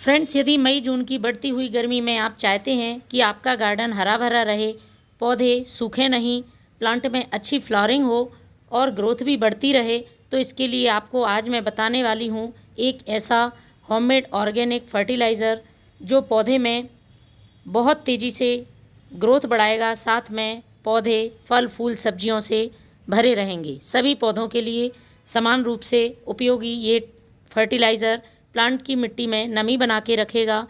Friends, यदि मई जून की बढ़ती हुई गर्मी में आप चाहते हैं कि आपका गार्डन हरा भरा रहे, पौधे सूखे नहीं, प्लांट में अच्छी फ्लावरिंग हो और ग्रोथ भी बढ़ती रहे, तो इसके लिए आपको आज मैं बताने वाली हूँ एक ऐसा होममेड ऑर्गेनिक फर्टिलाइज़र जो पौधे में बहुत तेज़ी से ग्रोथ बढ़ाएगा, साथ में पौधे फल फूल सब्जियों से भरे रहेंगे। सभी पौधों के लिए समान रूप से उपयोगी ये फर्टिलाइज़र प्लांट की मिट्टी में नमी बना के रखेगा,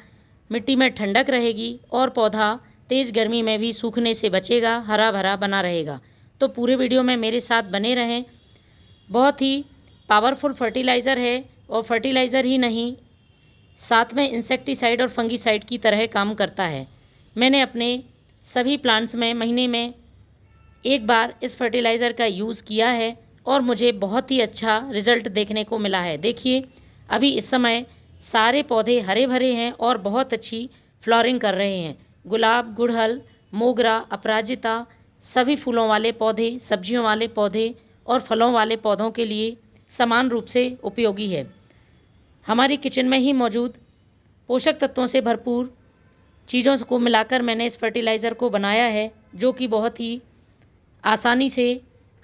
मिट्टी में ठंडक रहेगी और पौधा तेज़ गर्मी में भी सूखने से बचेगा, हरा भरा बना रहेगा। तो पूरे वीडियो में मेरे साथ बने रहें। बहुत ही पावरफुल फर्टिलाइज़र है और फर्टिलाइज़र ही नहीं, साथ में इंसेक्टिसाइड और फंगिसाइड की तरह काम करता है। मैंने अपने सभी प्लांट्स में महीने में एक बार इस फर्टिलाइज़र का यूज़ किया है और मुझे बहुत ही अच्छा रिज़ल्ट देखने को मिला है। देखिए, अभी इस समय सारे पौधे हरे भरे हैं और बहुत अच्छी फ्लावरिंग कर रहे हैं। गुलाब, गुड़हल, मोगरा, अपराजिता, सभी फूलों वाले पौधे, सब्जियों वाले पौधे और फलों वाले पौधों के लिए समान रूप से उपयोगी है। हमारी किचन में ही मौजूद पोषक तत्वों से भरपूर चीज़ों को मिलाकर मैंने इस फर्टिलाइज़र को बनाया है, जो कि बहुत ही आसानी से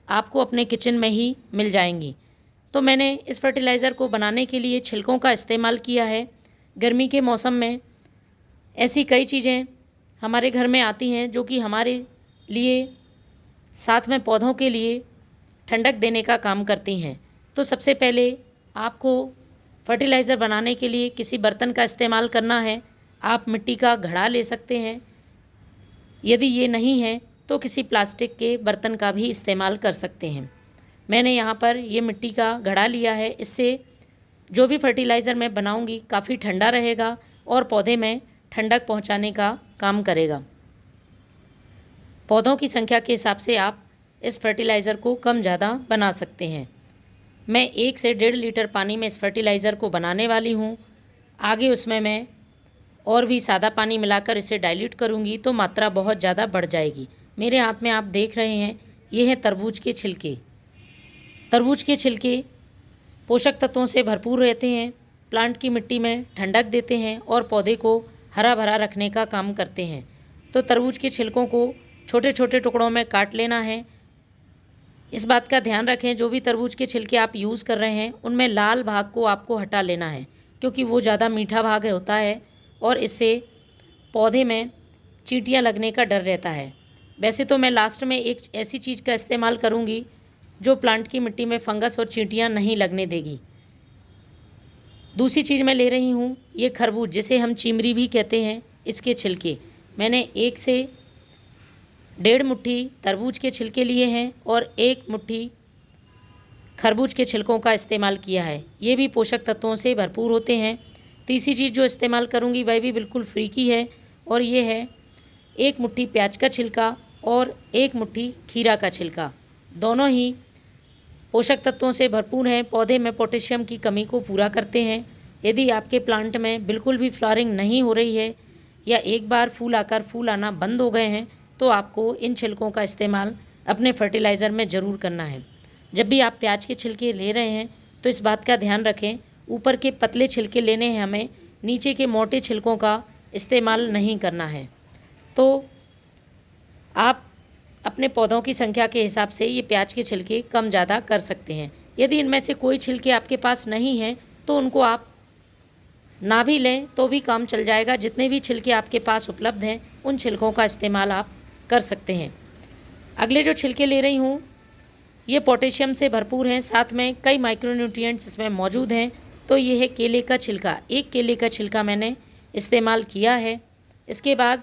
आपको अपने किचन में ही मिल जाएंगी। तो मैंने इस फर्टिलाइज़र को बनाने के लिए छिलकों का इस्तेमाल किया है। गर्मी के मौसम में ऐसी कई चीज़ें हमारे घर में आती हैं जो कि हमारे लिए, साथ में पौधों के लिए ठंडक देने का काम करती हैं। तो सबसे पहले आपको फर्टिलाइज़र बनाने के लिए किसी बर्तन का इस्तेमाल करना है। आप मिट्टी का घड़ा ले सकते हैं, यदि ये नहीं है तो किसी प्लास्टिक के बर्तन का भी इस्तेमाल कर सकते हैं। मैंने यहाँ पर ये मिट्टी का घड़ा लिया है। इससे जो भी फर्टिलाइज़र मैं बनाऊँगी काफ़ी ठंडा रहेगा और पौधे में ठंडक पहुँचाने का काम करेगा। पौधों की संख्या के हिसाब से आप इस फर्टिलाइज़र को कम ज़्यादा बना सकते हैं। मैं 1 से 1.5 लीटर पानी में इस फर्टिलाइज़र को बनाने वाली हूँ। आगे उसमें मैं और भी सादा पानी मिलाकर इसे डाइल्यूट करूँगी तो मात्रा बहुत ज़्यादा बढ़ जाएगी। मेरे हाथ में आप देख रहे हैं, ये हैं तरबूज के छिलके। तरबूज के छिलके पोषक तत्वों से भरपूर रहते हैं, प्लांट की मिट्टी में ठंडक देते हैं और पौधे को हरा भरा रखने का काम करते हैं। तो तरबूज के छिलकों को छोटे छोटे टुकड़ों में काट लेना है। इस बात का ध्यान रखें, जो भी तरबूज के छिलके आप यूज़ कर रहे हैं उनमें लाल भाग को आपको हटा लेना है, क्योंकि वो ज़्यादा मीठा भाग होता है और इससे पौधे में चींटियाँ लगने का डर रहता है। वैसे तो मैं लास्ट में एक ऐसी चीज़ का इस्तेमाल करूँगी जो प्लांट की मिट्टी में फंगस और चींटियाँ नहीं लगने देगी। दूसरी चीज़ मैं ले रही हूँ ये खरबूज, जिसे हम चीमरी भी कहते हैं, इसके छिलके। मैंने 1 से 1.5 मुट्ठी तरबूज के छिलके लिए हैं और 1 मुट्ठी खरबूज के छिलकों का इस्तेमाल किया है। ये भी पोषक तत्वों से भरपूर होते हैं। तीसरी चीज़ जो इस्तेमाल करूँगी वह भी बिल्कुल फ्री की है और ये है 1 मुट्ठी प्याज का छिलका और 1 मुट्ठी खीरा का छिलका। दोनों ही पोषक तत्वों से भरपूर हैं, पौधे में पोटेशियम की कमी को पूरा करते हैं। यदि आपके प्लांट में बिल्कुल भी फ्लावरिंग नहीं हो रही है या एक बार फूल आकर फूल आना बंद हो गए हैं, तो आपको इन छिलकों का इस्तेमाल अपने फर्टिलाइज़र में ज़रूर करना है। जब भी आप प्याज के छिलके ले रहे हैं तो इस बात का ध्यान रखें, ऊपर के पतले छिलके लेने हैं हमें, नीचे के मोटे छिलकों का इस्तेमाल नहीं करना है। तो आप अपने पौधों की संख्या के हिसाब से ये प्याज के छिलके कम ज़्यादा कर सकते हैं। यदि इनमें से कोई छिलके आपके पास नहीं हैं तो उनको आप ना भी लें तो भी काम चल जाएगा। जितने भी छिलके आपके पास उपलब्ध हैं उन छिलकों का इस्तेमाल आप कर सकते हैं। अगले जो छिलके ले रही हूँ ये पोटेशियम से भरपूर हैं, साथ में कई माइक्रोन्यूट्रिएंट्स इसमें मौजूद हैं। तो ये है केले का छिलका। 1 केले का छिलका मैंने इस्तेमाल किया है। इसके बाद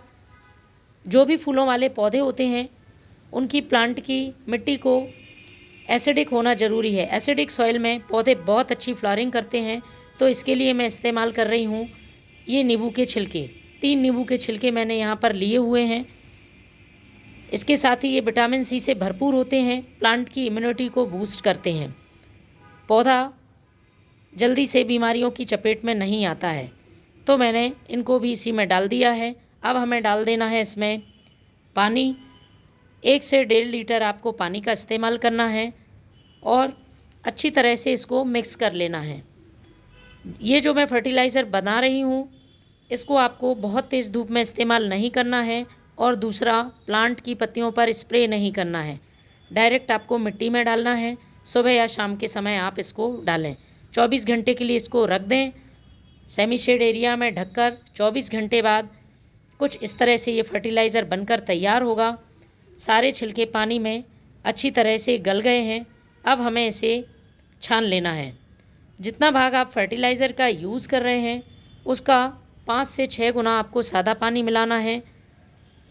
जो भी फूलों वाले पौधे होते हैं उनकी प्लांट की मिट्टी को एसिडिक होना ज़रूरी है। एसिडिक सॉइल में पौधे बहुत अच्छी फ्लावरिंग करते हैं। तो इसके लिए मैं इस्तेमाल कर रही हूँ ये नींबू के छिलके। 3 नींबू के छिलके मैंने यहाँ पर लिए हुए हैं। इसके साथ ही ये विटामिन सी से भरपूर होते हैं, प्लांट की इम्यूनिटी को बूस्ट करते हैं। पौधा जल्दी से बीमारियों की चपेट में नहीं आता है। तो मैंने इनको भी इसी में डाल दिया है। अब हमें डाल देना है इसमें पानी। 1 से 1.5 लीटर आपको पानी का इस्तेमाल करना है और अच्छी तरह से इसको मिक्स कर लेना है। ये जो मैं फर्टिलाइज़र बना रही हूँ इसको आपको बहुत तेज़ धूप में इस्तेमाल नहीं करना है और दूसरा प्लांट की पत्तियों पर स्प्रे नहीं करना है। डायरेक्ट आपको मिट्टी में डालना है। सुबह या शाम के समय आप इसको डालें। 24 घंटे के लिए इसको रख दें सेमी शेड एरिया में ढककर। 24 घंटे बाद कुछ इस तरह से ये फर्टिलाइज़र बनकर तैयार होगा। सारे छिलके पानी में अच्छी तरह से गल गए हैं। अब हमें इसे छान लेना है। जितना भाग आप फर्टिलाइज़र का यूज़ कर रहे हैं उसका 5 से 6 गुना आपको सादा पानी मिलाना है।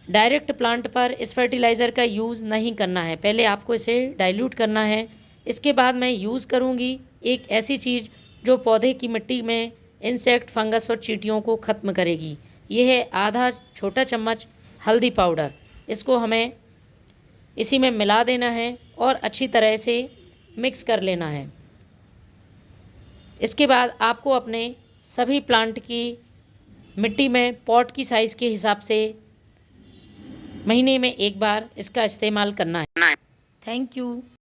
डायरेक्ट प्लांट पर इस फर्टिलाइज़र का यूज़ नहीं करना है, पहले आपको इसे डाइल्यूट करना है। इसके बाद मैं यूज़ करूँगी एक ऐसी चीज़ जो पौधे की मिट्टी में इंसेक्ट, फंगस और चींटियों को ख़त्म करेगी। ये है आधा छोटा चम्मच हल्दी पाउडर। इसको हमें इसी में मिला देना है और अच्छी तरह से मिक्स कर लेना है। इसके बाद आपको अपने सभी प्लांट की मिट्टी में पॉट की साइज़ के हिसाब से महीने में एक बार इसका इस्तेमाल करना है। Thank you.